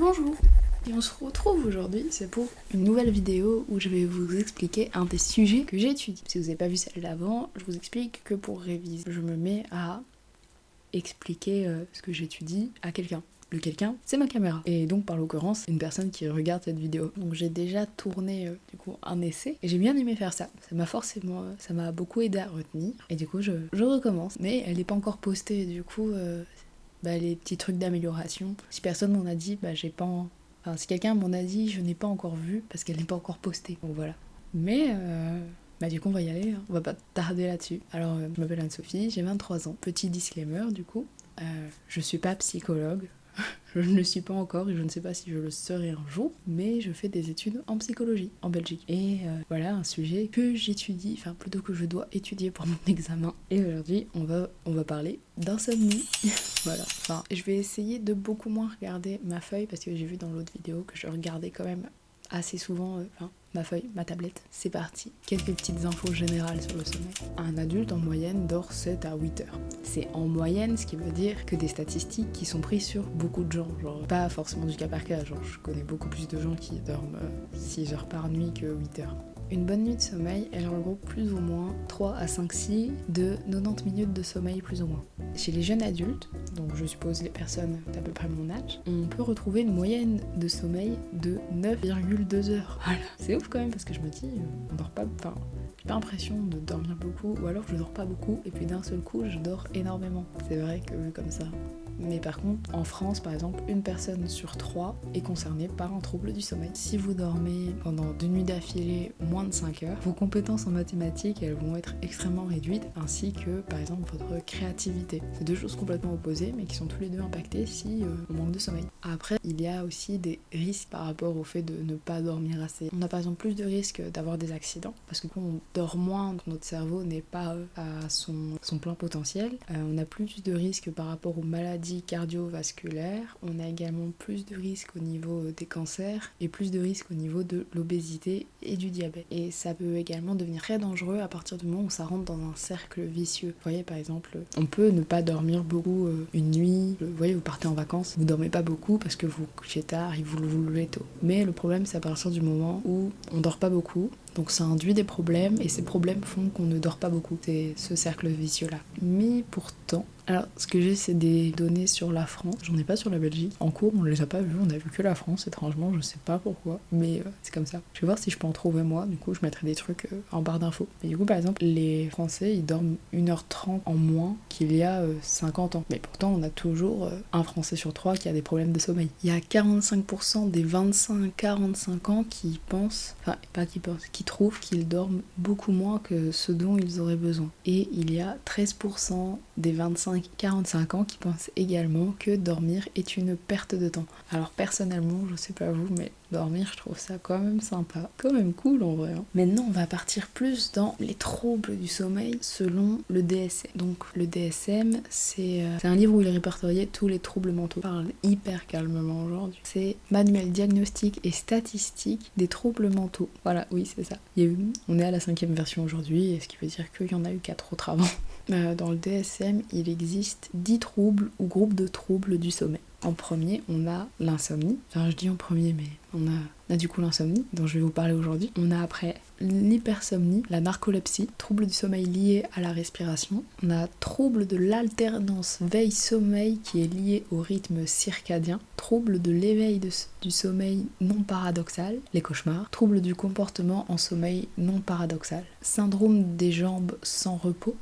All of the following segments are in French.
Bonjour. Et on se retrouve aujourd'hui, c'est pour une nouvelle vidéo où je vais vous expliquer un des sujets que j'ai étudié. Si vous n'avez pas vu celle d'avant, je vous explique que pour réviser, je me mets à expliquer ce que j'étudie à quelqu'un. Le quelqu'un, c'est ma caméra. Et donc par l'occurrence, une personne qui regarde cette vidéo. Donc j'ai déjà tourné du coup un essai et j'ai bien aimé faire ça. Ça m'a beaucoup aidé à retenir. Et du coup je recommence. Mais elle n'est pas encore postée, du coup les petits trucs d'amélioration. Si personne m'en a dit, si quelqu'un m'en a dit, je n'ai pas encore vu parce qu'elle n'est pas encore postée. Donc voilà. Mais du coup on va y aller, hein. On va pas tarder là-dessus. Alors je m'appelle Anne-Sophie, j'ai 23 ans. Petit disclaimer du coup, je suis pas psychologue. Je ne le suis pas encore et je ne sais pas si je le serai un jour, mais je fais des études en psychologie en Belgique. Et voilà un sujet que j'étudie, enfin plutôt que je dois étudier pour mon examen. Et aujourd'hui, on va parler d'insomnie. Voilà. Enfin, je vais essayer de beaucoup moins regarder ma feuille parce que j'ai vu dans l'autre vidéo que je regardais quand même assez souvent ma feuille, ma tablette. C'est parti. Quelques petites infos générales sur le sommeil. Un adulte en moyenne dort 7 à 8 heures. C'est en moyenne, ce qui veut dire que des statistiques qui sont prises sur beaucoup de gens. Genre, pas forcément du cas par cas. Genre, je connais beaucoup plus de gens qui dorment 6 heures par nuit que 8 heures. Une bonne nuit de sommeil, elle regroupe plus ou moins 3 à 5 cycles de 90 minutes de sommeil plus ou moins. Chez les jeunes adultes, donc je suppose les personnes d'à peu près mon âge, on peut retrouver une moyenne de sommeil de 9,2 heures. Voilà. C'est ouf quand même parce que je me dis, on dort pas, j'ai pas l'impression de dormir beaucoup, ou alors je dors pas beaucoup et puis d'un seul coup je dors énormément. C'est vrai que vu comme ça. Mais par contre, en France, par exemple, une personne sur 3 est concernée par un trouble du sommeil. Si vous dormez pendant 2 nuits d'affilée moins de 5 heures, vos compétences en mathématiques, elles vont être extrêmement réduites, ainsi que, par exemple, votre créativité. C'est deux choses complètement opposées, mais qui sont tous les deux impactées si on manque de sommeil. Après, il y a aussi des risques par rapport au fait de ne pas dormir assez. On a par exemple plus de risques d'avoir des accidents, parce que quand on dort moins, notre cerveau n'est pas à son plein potentiel. On a plus de risques par rapport aux maladies cardiovasculaires, on a également plus de risques au niveau des cancers et plus de risques au niveau de l'obésité et du diabète. Et ça peut également devenir très dangereux à partir du moment où ça rentre dans un cercle vicieux. Vous voyez, par exemple, on peut ne pas dormir beaucoup une nuit. Vous voyez, vous partez en vacances, vous dormez pas beaucoup parce que vous couchez tard et vous levez tôt. Mais le problème, c'est à partir du moment où on dort pas beaucoup. Donc ça induit des problèmes et ces problèmes font qu'on ne dort pas beaucoup. C'est ce cercle vicieux-là. Mais pourtant, alors ce que j'ai, c'est des données sur la France. J'en ai pas sur la Belgique. En cours, on les a pas vus. On a vu que la France, étrangement. Je sais pas pourquoi. Mais c'est comme ça. Je vais voir si je peux en trouver moi. Du coup, je mettrai des trucs en barre d'infos. Et du coup, par exemple, les Français, ils dorment 1h30 en moins qu'il y a 50 ans. Mais pourtant, on a toujours un Français sur 3 qui a des problèmes de sommeil. Il y a 45% des 25-45 ans qui pensent, enfin pas qui pensent, qui trouvent qu'ils dorment beaucoup moins que ce dont ils auraient besoin. Et il y a 13% des 25-45 ans qui pensent également que dormir est une perte de temps. Alors personnellement, je sais pas vous, mais dormir, je trouve ça quand même sympa, quand même cool en vrai. Maintenant, on va partir plus dans les troubles du sommeil selon le DSM. Donc le DSM, c'est un livre où il répertoriait tous les troubles mentaux. Je parle hyper calmement aujourd'hui. C'est Manuel diagnostique et statistique des troubles mentaux. Voilà, oui, c'est ça. On est à la 5e version aujourd'hui, ce qui veut dire qu'il y en a eu 4 autres avant. Dans le DSM, il existe 10 troubles ou groupes de troubles du sommeil. En premier, on a l'insomnie. Enfin, je dis en premier, mais on a du coup l'insomnie, dont je vais vous parler aujourd'hui. On a après l'hypersomnie, la narcolepsie, trouble du sommeil lié à la respiration. On a trouble de l'alternance veille-sommeil qui est lié au rythme circadien. Trouble de l'éveil du sommeil non paradoxal, les cauchemars. Trouble du comportement en sommeil non paradoxal. Syndrome des jambes sans repos.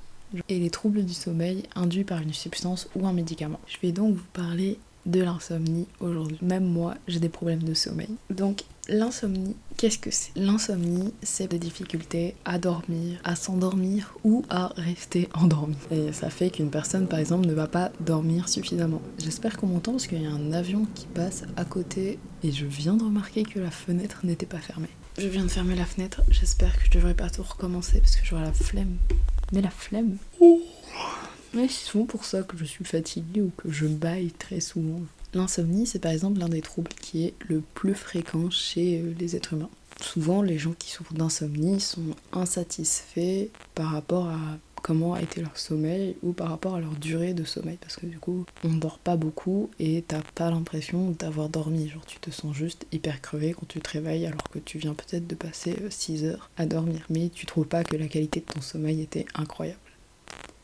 Et les troubles du sommeil induits par une substance ou un médicament. Je vais donc vous parler de l'insomnie aujourd'hui. Même moi, j'ai des problèmes de sommeil. Donc, l'insomnie, qu'est-ce que c'est ? L'insomnie, c'est des difficultés à dormir, à s'endormir ou à rester endormi. Et ça fait qu'une personne, par exemple, ne va pas dormir suffisamment. J'espère qu'on m'entend parce qu'il y a un avion qui passe à côté et je viens de remarquer que la fenêtre n'était pas fermée. Je viens de fermer la fenêtre, j'espère que je devrais pas tout recommencer parce que j'aurai la flemme. Mais la flemme. Mais c'est souvent pour ça que je suis fatiguée ou que je bâille très souvent. L'insomnie, c'est par exemple l'un des troubles qui est le plus fréquent chez les êtres humains. Souvent, les gens qui souffrent d'insomnie sont insatisfaits par rapport à comment a été leur sommeil ou par rapport à leur durée de sommeil, parce que du coup on dort pas beaucoup et t'as pas l'impression d'avoir dormi, genre tu te sens juste hyper crevé quand tu te réveilles alors que tu viens peut-être de passer 6 heures à dormir, mais tu trouves pas que la qualité de ton sommeil était incroyable.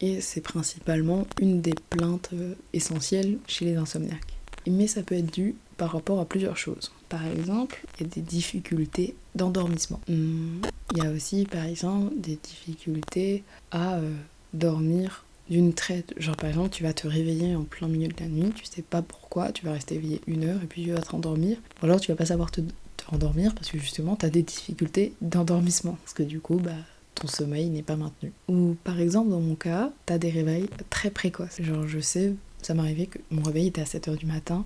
Et c'est principalement une des plaintes essentielles chez les insomniaques. Mais ça peut être dû par rapport à plusieurs choses. Par exemple, il y a des difficultés d'endormissement. Il y a aussi, par exemple, des difficultés à dormir d'une traite. Genre, par exemple, tu vas te réveiller en plein milieu de la nuit, tu sais pas pourquoi, tu vas rester éveillé 1 heure et puis tu vas te rendormir. Ou alors, tu vas pas savoir te rendormir parce que justement, tu as des difficultés d'endormissement. Parce que du coup, ton sommeil n'est pas maintenu. Ou par exemple, dans mon cas, t'as des réveils très précoces. Genre, je sais, ça m'est arrivé que mon réveil était à 7h du matin.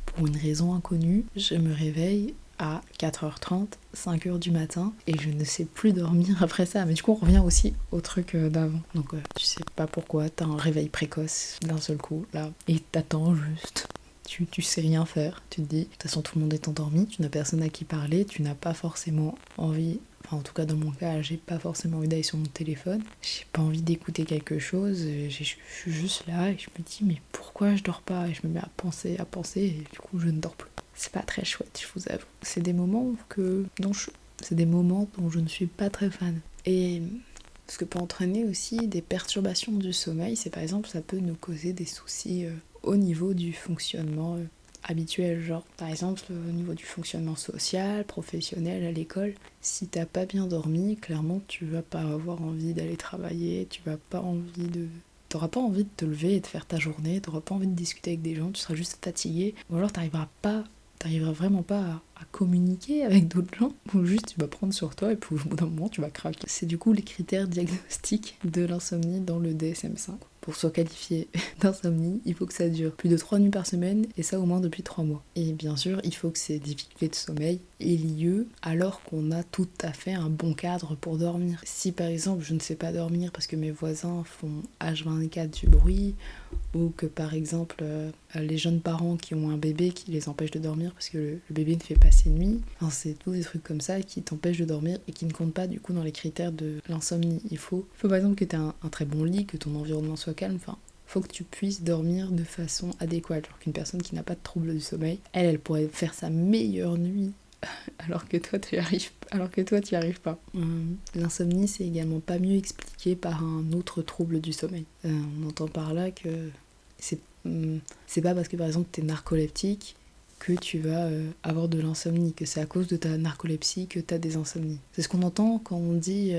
Pour une raison inconnue, je me réveille à 4h30, 5h du matin, et je ne sais plus dormir après ça. Mais du coup, on revient aussi au truc d'avant. Donc, tu sais pas pourquoi, t'as un réveil précoce d'un seul coup, là, et t'attends juste. Tu sais rien faire. Tu te dis, de toute façon, tout le monde est endormi, tu n'as personne à qui parler, tu n'as pas forcément envie... Enfin, en tout cas, dans mon cas, j'ai pas forcément envie d'aller sur mon téléphone. J'ai pas envie d'écouter quelque chose. Je suis juste là et je me dis, mais pourquoi je dors pas? Et je me mets à penser, et du coup, je ne dors plus. C'est pas très chouette, je vous avoue. C'est des moments dont je ne suis pas très fan. Et ce que peut entraîner aussi des perturbations du sommeil, c'est par exemple, ça peut nous causer des soucis au niveau du fonctionnement habituel, genre par exemple au niveau du fonctionnement social, professionnel, à l'école. Si t'as pas bien dormi, clairement tu vas pas avoir envie d'aller travailler, t'auras pas envie de te lever et de faire ta journée, t'auras pas envie de discuter avec des gens, tu seras juste fatigué, ou alors t'arriveras vraiment pas à communiquer avec d'autres gens, ou juste tu vas prendre sur toi et puis au bout d'un moment tu vas craquer. C'est du coup les critères diagnostiques de l'insomnie dans le DSM-5. Pour soit qualifié d'insomnie, il faut que ça dure plus de 3 nuits par semaine, et ça au moins depuis 3 mois. Et bien sûr, il faut que ces difficultés de sommeil aient lieu alors qu'on a tout à fait un bon cadre pour dormir. Si par exemple je ne sais pas dormir parce que mes voisins font H24 du bruit, ou que par exemple les jeunes parents qui ont un bébé qui les empêche de dormir parce que le bébé ne fait pas ses nuits, enfin, c'est tous des trucs comme ça qui t'empêchent de dormir et qui ne comptent pas du coup dans les critères de l'insomnie. Il faut par exemple que tu aies un très bon lit, que ton environnement soit calme, enfin faut que tu puisses dormir de façon adéquate. Genre qu'une personne qui n'a pas de trouble du sommeil, elle pourrait faire sa meilleure nuit alors que toi tu y arrives pas. L'insomnie, c'est également pas mieux expliqué par un autre trouble du sommeil. On entend par là que c'est pas parce que par exemple t'es narcoleptique que tu vas avoir de l'insomnie, que c'est à cause de ta narcolepsie que t'as des insomnies. C'est ce qu'on entend quand on dit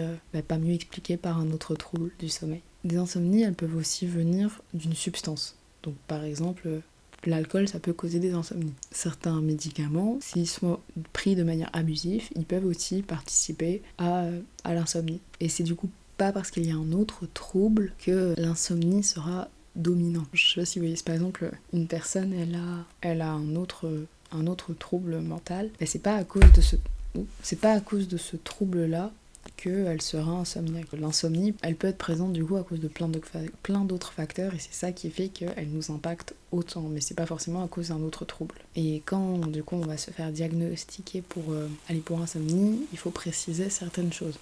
pas mieux expliqué par un autre trouble du sommeil. Des insomnies, elles peuvent aussi venir d'une substance. Donc par exemple, l'alcool, ça peut causer des insomnies. Certains médicaments, s'ils sont pris de manière abusive, ils peuvent aussi participer à l'insomnie. Et c'est du coup pas parce qu'il y a un autre trouble que l'insomnie sera dominante. Je sais pas si vous voyez, par exemple, une personne, elle a un autre trouble mental, et c'est pas à cause de ce trouble-là qu'elle sera insomniaque. L'insomnie, elle peut être présente du coup à cause de plein d'autres facteurs, et c'est ça qui fait qu'elle nous impacte autant, mais c'est pas forcément à cause d'un autre trouble. Et quand du coup on va se faire diagnostiquer pour aller pour insomnie, il faut préciser certaines choses.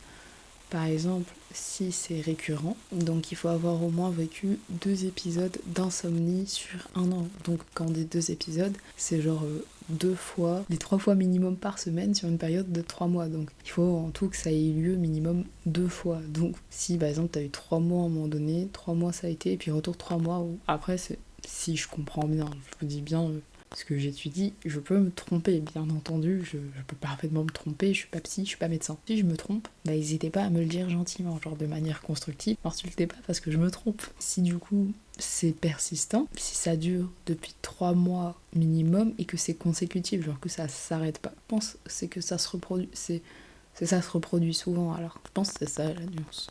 Par exemple, si c'est récurrent, donc il faut avoir au moins vécu 2 épisodes d'insomnie sur 1 an. Donc quand on dit 2 épisodes, c'est genre 2 fois, les 3 fois minimum par semaine sur une période de 3 mois. Donc il faut en tout que ça ait eu lieu minimum 2 fois. Donc si par exemple t'as eu 3 mois à un moment donné, 3 mois ça a été, et puis retour 3 mois, ou après si je comprends bien, je vous dis bien ce que j'étudie, je peux me tromper, bien entendu, je peux parfaitement me tromper, je suis pas psy, je suis pas médecin. Si je me trompe, n'hésitez pas à me le dire gentiment, genre de manière constructive, m'insultez pas parce que je me trompe. Si du coup c'est persistant, si ça dure depuis 3 mois minimum et que c'est consécutif, genre que ça s'arrête pas, je pense c'est que ça se reproduit, ça se reproduit souvent, alors je pense que c'est ça la nuance.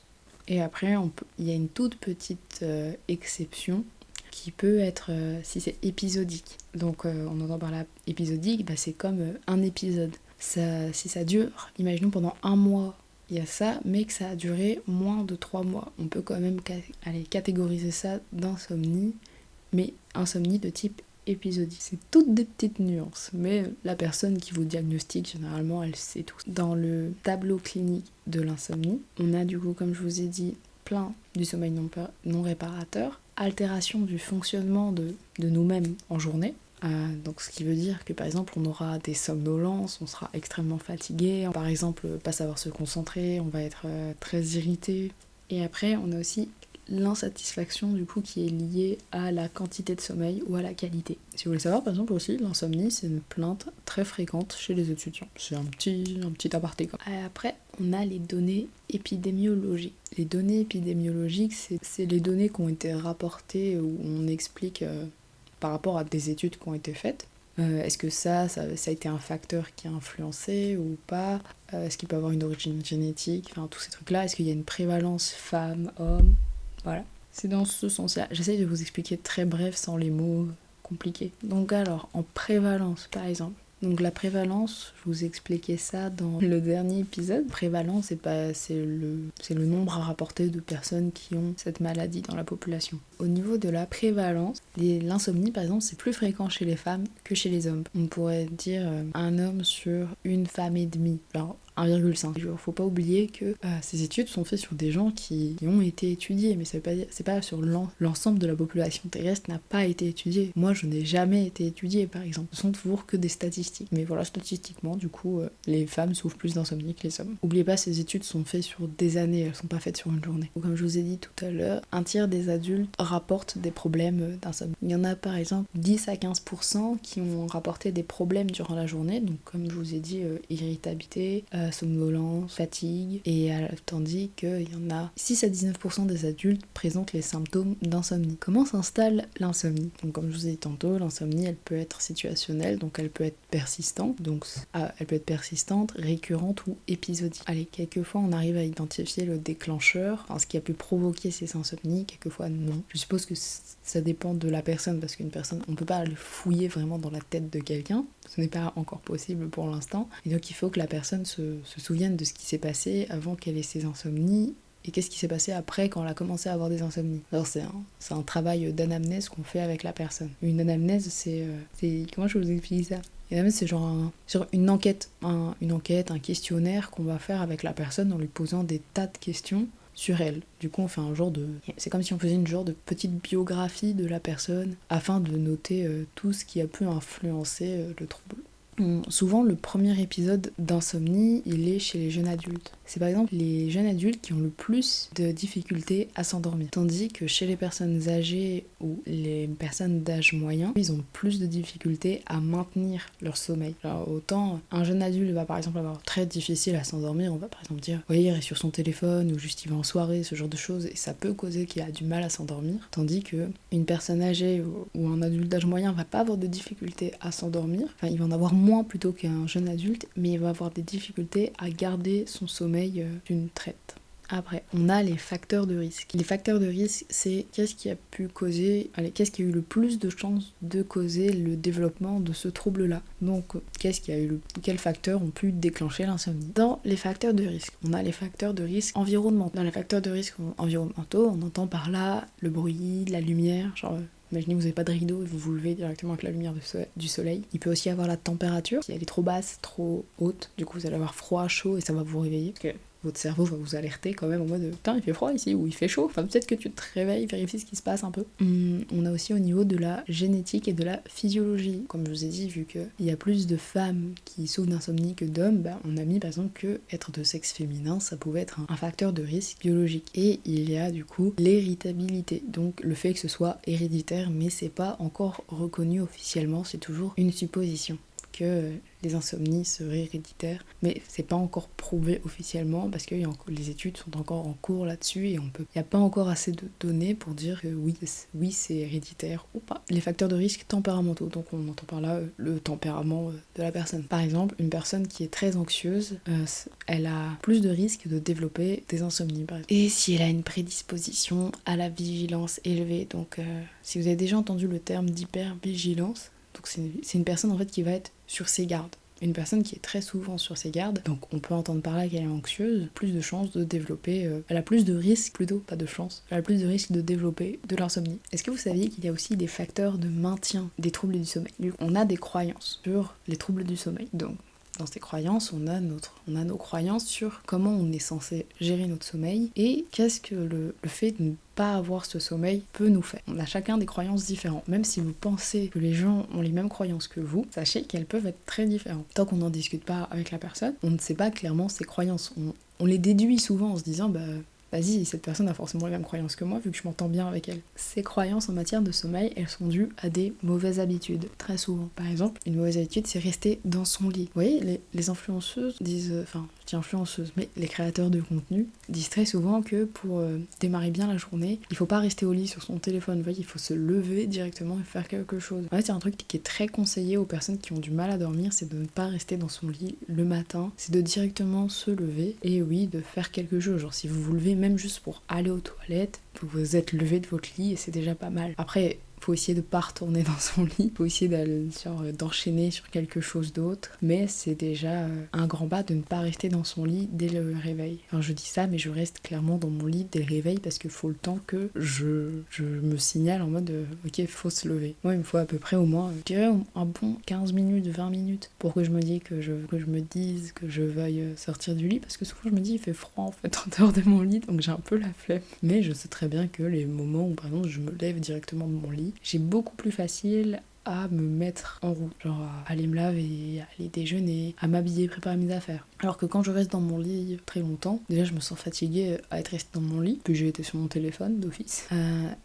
Et après, il y a une toute petite exception qui peut être si c'est épisodique. Donc on entend par là épisodique, c'est comme un épisode. Si ça dure, imaginons pendant 1 mois, il y a ça, mais que ça a duré moins de 3 mois. On peut quand même catégoriser ça d'insomnie, mais insomnie de type épisodique. C'est toutes des petites nuances, mais la personne qui vous diagnostique, généralement, elle sait tout. Dans le tableau clinique de l'insomnie, on a du coup, comme je vous ai dit, plein du sommeil non réparateur, altération du fonctionnement de nous-mêmes en journée. Donc ce qui veut dire que par exemple on aura des somnolences, on sera extrêmement fatigué, par exemple pas savoir se concentrer, on va être très irrité. Et après on a aussi l'insatisfaction du coup qui est liée à la quantité de sommeil ou à la qualité. Si vous voulez savoir par exemple aussi, l'insomnie c'est une plainte très fréquente chez les étudiants. C'est un petit aparté quoi. Après on a les données épidémiologiques. Les données épidémiologiques c'est les données qui ont été rapportées où on explique par rapport à des études qui ont été faites. Est-ce que ça a été un facteur qui a influencé ou pas? Est-ce qu'il peut avoir une origine génétique? Enfin, tous ces trucs-là. Est-ce qu'il y a une prévalence femme-homme? Voilà. C'est dans ce sens-là. J'essaye de vous expliquer très bref sans les mots compliqués. Donc alors, en prévalence, par exemple. Donc la prévalence, je vous expliquais ça dans le dernier épisode. Prévalence, c'est le nombre à rapporter de personnes qui ont cette maladie dans la population. Au niveau de la prévalence, l'insomnie par exemple, c'est plus fréquent chez les femmes que chez les hommes. On pourrait dire un homme sur une femme et demie. Alors 1,5. Il faut pas oublier que ces études sont faites sur des gens qui ont été étudiés, mais c'est pas sur l'ensemble de la population terrestre n'a pas été étudiée. Moi, je n'ai jamais été étudiée, par exemple. Ce sont toujours que des statistiques. Mais voilà, statistiquement, du coup, les femmes souffrent plus d'insomnie que les hommes. N'oubliez pas, ces études sont faites sur des années, elles sont pas faites sur une journée. Comme je vous ai dit tout à l'heure, un tiers des adultes rapportent des problèmes d'insomnie. Il y en a par exemple 10 à 15% qui ont rapporté des problèmes durant la journée, donc comme je vous ai dit, irritabilité, somnolence, fatigue, et tandis qu'il y en a 6 à 19% des adultes présentent les symptômes d'insomnie. Comment s'installe l'insomnie? Donc comme je vous ai dit tantôt, l'insomnie elle peut être situationnelle, donc elle peut être persistante, récurrente ou épisodique. Allez, quelquefois on arrive à identifier le déclencheur, enfin, ce qui a pu provoquer ces insomnies, quelquefois non. Je suppose que ça dépend de la personne, parce qu'une personne, on peut pas le fouiller vraiment dans la tête de quelqu'un, ce n'est pas encore possible pour l'instant, et donc il faut que la personne se souvienne de ce qui s'est passé avant qu'elle ait ses insomnies, et qu'est-ce qui s'est passé après quand elle a commencé à avoir des insomnies. Alors c'est un travail d'anamnèse qu'on fait avec la personne. Une anamnèse, c'est comment je vous explique ça? Une anamnèse, c'est genre une enquête, un questionnaire qu'on va faire avec la personne en lui posant des tas de questions sur elle. Du coup, on fait c'est comme si on faisait une genre de petite biographie de la personne afin de noter tout ce qui a pu influencer le trouble. Souvent, le premier épisode d'insomnie, il est chez les jeunes adultes. C'est par exemple les jeunes adultes qui ont le plus de difficultés à s'endormir. Tandis que chez les personnes âgées ou les personnes d'âge moyen, ils ont plus de difficultés à maintenir leur sommeil. Alors autant un jeune adulte va par exemple avoir très difficile à s'endormir, on va par exemple dire oui, il reste sur son téléphone ou juste il va en soirée, ce genre de choses, et ça peut causer qu'il a du mal à s'endormir. Tandis que une personne âgée ou un adulte d'âge moyen va pas avoir de difficultés à s'endormir, enfin il va en avoir moins plutôt qu'un jeune adulte, mais il va avoir des difficultés à garder son sommeil d'une traite. Après, on a les facteurs de risque. Les facteurs de risque, c'est qu'est-ce qui a eu le plus de chances de causer le développement de ce trouble-là. Donc, quels facteurs ont pu déclencher l'insomnie. Dans les facteurs de risque, on a les facteurs de risque environnementaux. Dans les facteurs de risque environnementaux, on entend par là le bruit, la lumière, genre imaginez que vous n'avez pas de rideau et vous vous levez directement avec la lumière du soleil. Il peut aussi avoir la température, si elle est trop basse, trop haute, du coup vous allez avoir froid, chaud et ça va vous réveiller. Parce que votre cerveau va vous alerter quand même en mode putain il fait froid ici ou il fait chaud. Enfin peut-être que tu te réveilles, vérifies ce qui se passe un peu. On a aussi au niveau de la génétique et de la physiologie. Comme je vous ai dit, vu qu'il y a plus de femmes qui souffrent d'insomnie que d'hommes, on a mis par exemple que être de sexe féminin ça pouvait être un facteur de risque biologique. Et il y a du coup l'héritabilité, donc le fait que ce soit héréditaire, mais c'est pas encore reconnu officiellement, c'est toujours une supposition que les insomnies seraient héréditaires, mais c'est pas encore prouvé officiellement parce que les études sont encore en cours là-dessus et il n'y a pas encore assez de données pour dire que oui c'est héréditaire ou pas. Les facteurs de risque tempéramentaux, donc on entend par là le tempérament de la personne. Par exemple, une personne qui est très anxieuse, elle a plus de risques de développer des insomnies par exemple. Et si elle a une prédisposition à la vigilance élevée, donc si vous avez déjà entendu le terme d'hypervigilance, donc c'est une personne en fait qui va être sur ses gardes. Une personne qui est très souvent sur ses gardes, donc on peut entendre par là qu'elle est anxieuse, plus de chances de développer, elle a plus de risques, plutôt pas de chance, elle a plus de risques de développer de l'insomnie. Est-ce que vous saviez qu'il y a aussi des facteurs de maintien des troubles du sommeil? On a des croyances sur les troubles du sommeil, donc dans ces croyances, on a nos croyances sur comment on est censé gérer notre sommeil et qu'est-ce que le fait de ne pas avoir ce sommeil peut nous faire. On a chacun des croyances différentes. Même si vous pensez que les gens ont les mêmes croyances que vous, sachez qu'elles peuvent être très différentes. Tant qu'on n'en discute pas avec la personne, on ne sait pas clairement ses croyances. On les déduit souvent en se disant vas-y, cette personne a forcément les mêmes croyances que moi vu que je m'entends bien avec elle. Ces croyances en matière de sommeil, elles sont dues à des mauvaises habitudes, très souvent. Par exemple, une mauvaise habitude, c'est rester dans son lit. Vous voyez, les influenceuses disent, je dis influenceuses, mais les créateurs de contenu disent très souvent que pour démarrer bien la journée, il faut pas rester au lit sur son téléphone, vous voyez, il faut se lever directement et faire quelque chose. En fait, c'est un truc qui est très conseillé aux personnes qui ont du mal à dormir, c'est de ne pas rester dans son lit le matin, c'est de directement se lever et oui, de faire quelque chose. Genre si vous vous levez même juste pour aller aux toilettes, vous vous êtes levé de votre lit et c'est déjà pas mal. Après, faut essayer de pas retourner dans son lit, faut essayer d'enchaîner sur quelque chose d'autre, mais c'est déjà un grand pas de ne pas rester dans son lit dès le réveil. Enfin, je dis ça, mais je reste clairement dans mon lit dès le réveil parce qu'il faut le temps que je me signale en mode ok, faut se lever. Moi, il me faut à peu près au moins, je dirais un bon 15 minutes, 20 minutes pour que je me dise que je veuille sortir du lit, parce que souvent je me dis il fait froid en fait en dehors de mon lit, donc j'ai un peu la flemme. Mais je sais très bien que les moments où par exemple je me lève directement de mon lit, j'ai beaucoup plus facile à me mettre en route, genre à aller me laver, à aller déjeuner, à m'habiller, préparer mes affaires. Alors que quand je reste dans mon lit très longtemps, déjà je me sens fatiguée à être restée dans mon lit, puis j'ai été sur mon téléphone d'office.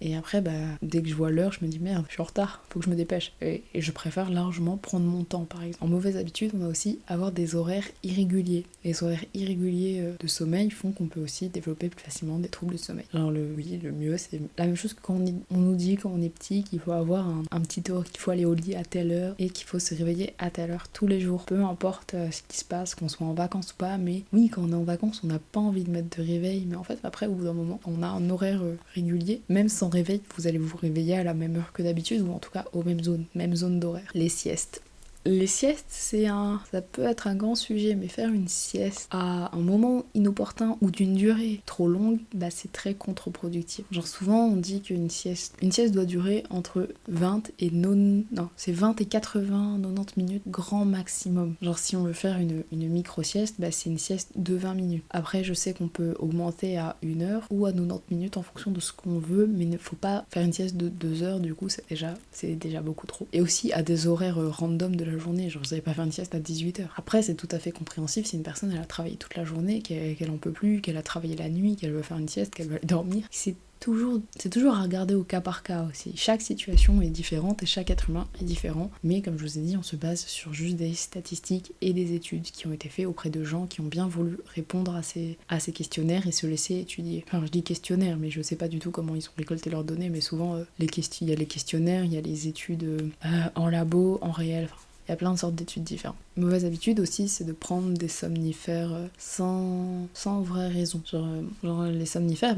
Et après, dès que je vois l'heure, je me dis merde, je suis en retard, faut que je me dépêche. Et je préfère largement prendre mon temps, par exemple. En mauvaise habitude, on a aussi avoir des horaires irréguliers. Les horaires irréguliers de sommeil font qu'on peut aussi développer plus facilement des troubles de sommeil. Alors le mieux, c'est la même chose que quand on nous dit quand on est petit qu'il faut avoir un petit horaire, qu'il faut aller au lit à telle heure et qu'il faut se réveiller à telle heure tous les jours. Peu importe ce qui se passe, qu'on soit en vacances ou pas, mais oui, quand on est en vacances, on n'a pas envie de mettre de réveil, mais en fait, après, au bout d'un moment, on a un horaire régulier. Même sans réveil, vous allez vous réveiller à la même heure que d'habitude, ou en tout cas aux mêmes zones d'horaire. Les siestes. Les siestes, ça peut être un grand sujet, mais faire une sieste à un moment inopportun ou d'une durée trop longue, c'est très contre-productif. Genre souvent on dit qu'une sieste doit durer entre 20 et 80, 90 minutes grand maximum. Genre si on veut faire une micro-sieste, c'est une sieste de 20 minutes. Après je sais qu'on peut augmenter à 1 heure ou à 90 minutes en fonction de ce qu'on veut, mais il ne faut pas faire une sieste de 2 heures, du coup c'est déjà beaucoup trop. Et aussi à des horaires random de la journée, genre vous n'allez pas faire une sieste à 18h. Après c'est tout à fait compréhensif si une personne elle a travaillé toute la journée, qu'elle en peut plus, qu'elle a travaillé la nuit, qu'elle veut faire une sieste, qu'elle veut aller dormir. C'est toujours à regarder au cas par cas aussi. Chaque situation est différente et chaque être humain est différent, mais comme je vous ai dit, on se base sur juste des statistiques et des études qui ont été faites auprès de gens qui ont bien voulu répondre à ces questionnaires et se laisser étudier. Enfin je dis questionnaires, mais je sais pas du tout comment ils ont récolté leurs données, mais souvent il y a les questionnaires, il y a les études en labo, en réel, il y a plein de sortes d'études différentes. Une mauvaise habitude aussi, c'est de prendre des somnifères sans vraie raison. Genre les somnifères,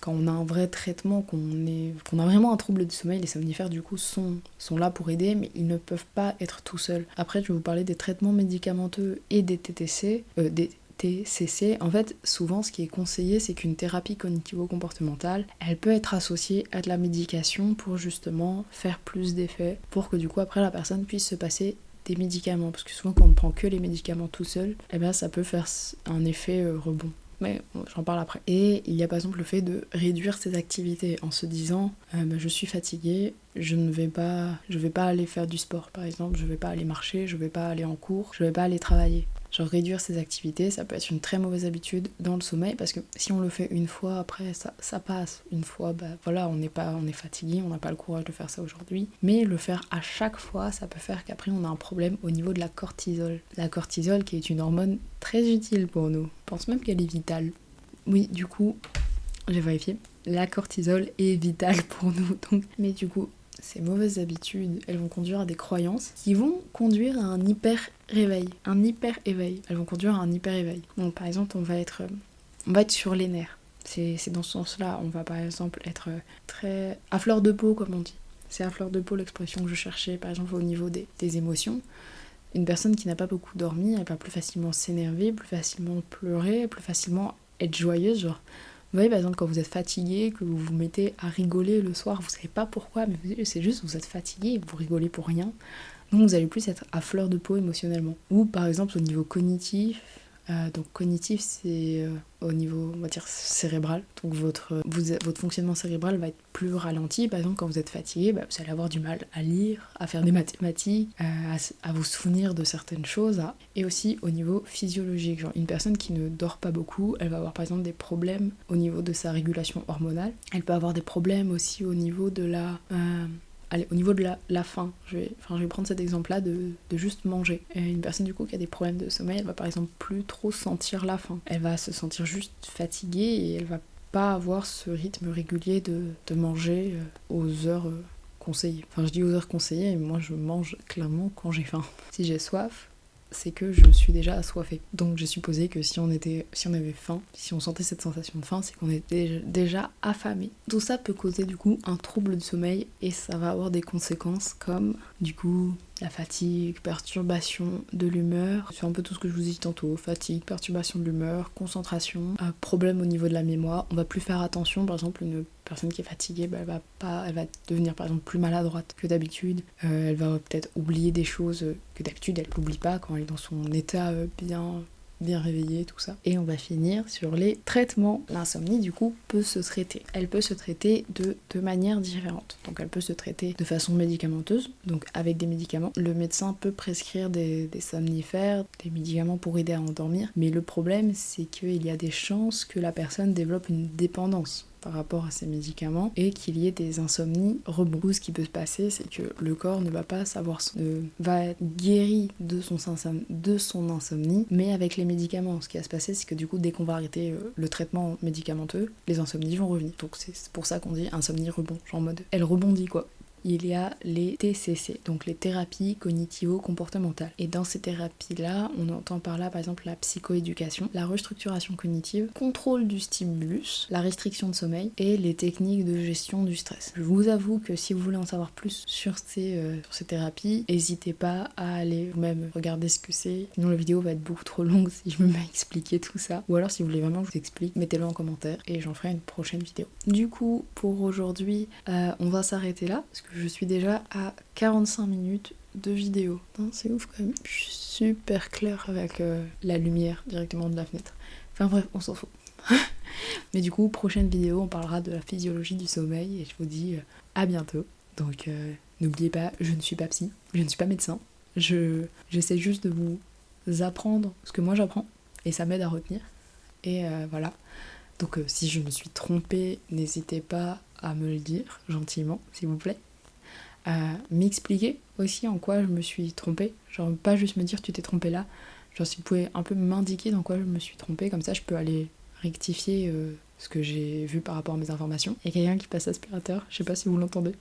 quand on a un vrai traitement, qu'on a vraiment un trouble du sommeil, les somnifères du coup sont là pour aider, mais ils ne peuvent pas être tout seuls. Après, je vais vous parler des traitements médicamenteux et des TCC. En fait, souvent ce qui est conseillé, c'est qu'une thérapie cognitivo-comportementale, elle peut être associée à de la médication pour justement faire plus d'effets, pour que du coup après la personne puisse se passer des médicaments, parce que souvent quand on ne prend que les médicaments tout seul, ça peut faire un effet rebond. Mais j'en parle après. Et il y a par exemple le fait de réduire ses activités en se disant je suis fatiguée, je vais pas aller faire du sport par exemple, je vais pas aller marcher, je vais pas aller en cours, je vais pas aller travailler. Genre réduire ses activités, ça peut être une très mauvaise habitude dans le sommeil, parce que si on le fait une fois, après ça passe. Une fois, on est fatigué, on n'a pas le courage de faire ça aujourd'hui. Mais le faire à chaque fois, ça peut faire qu'après on a un problème au niveau de la cortisol. La cortisol qui est une hormone très utile pour nous. Je pense même qu'elle est vitale. Oui, du coup, j'ai vérifié. La cortisol est vitale pour nous. Mais du coup, ces mauvaises habitudes, elles vont conduire à des croyances qui vont conduire à un hyper-réveil. Elles vont conduire à un hyper-éveil. Donc par exemple, on va être sur les nerfs. C'est dans ce sens-là. On va par exemple être très à fleur de peau, comme on dit. C'est à fleur de peau l'expression que je cherchais, par exemple au niveau des émotions. Une personne qui n'a pas beaucoup dormi, elle va plus facilement s'énerver, plus facilement pleurer, plus facilement être joyeuse, genre... Vous voyez par exemple quand vous êtes fatigué, que vous vous mettez à rigoler le soir, vous savez pas pourquoi, mais c'est juste vous êtes fatigué, vous rigolez pour rien. Donc vous allez plus être à fleur de peau émotionnellement. Ou par exemple au niveau cognitif, donc cognitif c'est au niveau on va dire cérébral, donc votre fonctionnement cérébral va être plus ralenti. Par exemple quand vous êtes fatigué, vous allez avoir du mal à lire, à faire des mathématiques, à vous souvenir de certaines choses. Et aussi au niveau physiologique, genre une personne qui ne dort pas beaucoup, elle va avoir par exemple des problèmes au niveau de sa régulation hormonale, elle peut avoir des problèmes aussi au niveau de la au niveau de la faim, je vais prendre cet exemple-là de juste manger. Et une personne du coup qui a des problèmes de sommeil, elle va par exemple plus trop sentir la faim. Elle va se sentir juste fatiguée et elle va pas avoir ce rythme régulier de manger aux heures conseillées. Enfin je dis aux heures conseillées, mais moi je mange clairement quand j'ai faim. Si j'ai soif, c'est que je suis déjà assoiffée. Donc j'ai supposé que si on avait faim, si on sentait cette sensation de faim, c'est qu'on était déjà affamé. Tout ça peut causer du coup un trouble de sommeil et ça va avoir des conséquences comme du coup la fatigue, perturbation de l'humeur, c'est un peu tout ce que je vous ai dit tantôt, fatigue, perturbation de l'humeur, concentration, problème au niveau de la mémoire, on va plus faire attention, par exemple une personne qui est fatiguée, elle va devenir par exemple plus maladroite que d'habitude, elle va peut-être oublier des choses que d'habitude elle n'oublie pas quand elle est dans son état bien réveillé, tout ça. Et on va finir sur les traitements. L'insomnie, du coup, peut se traiter. Elle peut se traiter de deux manières différentes. Donc elle peut se traiter de façon médicamenteuse, donc avec des médicaments. Le médecin peut prescrire des somnifères, des médicaments pour aider à endormir, mais le problème, c'est qu'il y a des chances que la personne développe une dépendance par rapport à ces médicaments et qu'il y ait des insomnies rebonds. Ce qui peut se passer, c'est que le corps ne va pas savoir, va être guéri de son insomnie, mais avec les médicaments. Ce qui va se passer, c'est que du coup, dès qu'on va arrêter le traitement médicamenteux, les insomnies vont revenir. Donc c'est pour ça qu'on dit insomnie rebond, genre en mode elle rebondit quoi. Il y a les TCC, donc les thérapies cognitivo-comportementales. Et dans ces thérapies-là, on entend par là, par exemple, la psychoéducation, la restructuration cognitive, contrôle du stimulus, la restriction de sommeil et les techniques de gestion du stress. Je vous avoue que si vous voulez en savoir plus sur ces thérapies, n'hésitez pas à aller vous-même regarder ce que c'est. Sinon, la vidéo va être beaucoup trop longue si je me mets à expliquer tout ça. Ou alors, si vous voulez vraiment que je vous explique, mettez-le en commentaire et j'en ferai une prochaine vidéo. Du coup, pour aujourd'hui, on va s'arrêter là, parce que je suis déjà à 45 minutes de vidéo. C'est ouf quand même. Je suis super claire avec la lumière directement de la fenêtre. Enfin bref, on s'en fout. Mais du coup, prochaine vidéo, on parlera de la physiologie du sommeil et je vous dis à bientôt. Donc n'oubliez pas, je ne suis pas psy, je ne suis pas médecin. J'essaie juste de vous apprendre ce que moi j'apprends et ça m'aide à retenir. Et voilà. Donc si je me suis trompée, n'hésitez pas à me le dire gentiment, s'il vous plaît. M'expliquer aussi en quoi je me suis trompée, genre pas juste me dire tu t'es trompée là, genre si vous pouvez un peu m'indiquer dans quoi je me suis trompée, comme ça je peux aller rectifier ce que j'ai vu par rapport à mes informations. Il y a quelqu'un qui passe l'aspirateur, je sais pas si vous l'entendez.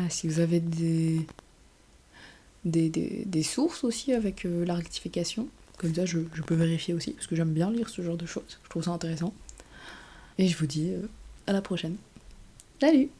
Si vous avez des sources aussi avec la rectification, comme ça je peux vérifier aussi, parce que j'aime bien lire ce genre de choses, je trouve ça intéressant. Et je vous dis à la prochaine. Salut!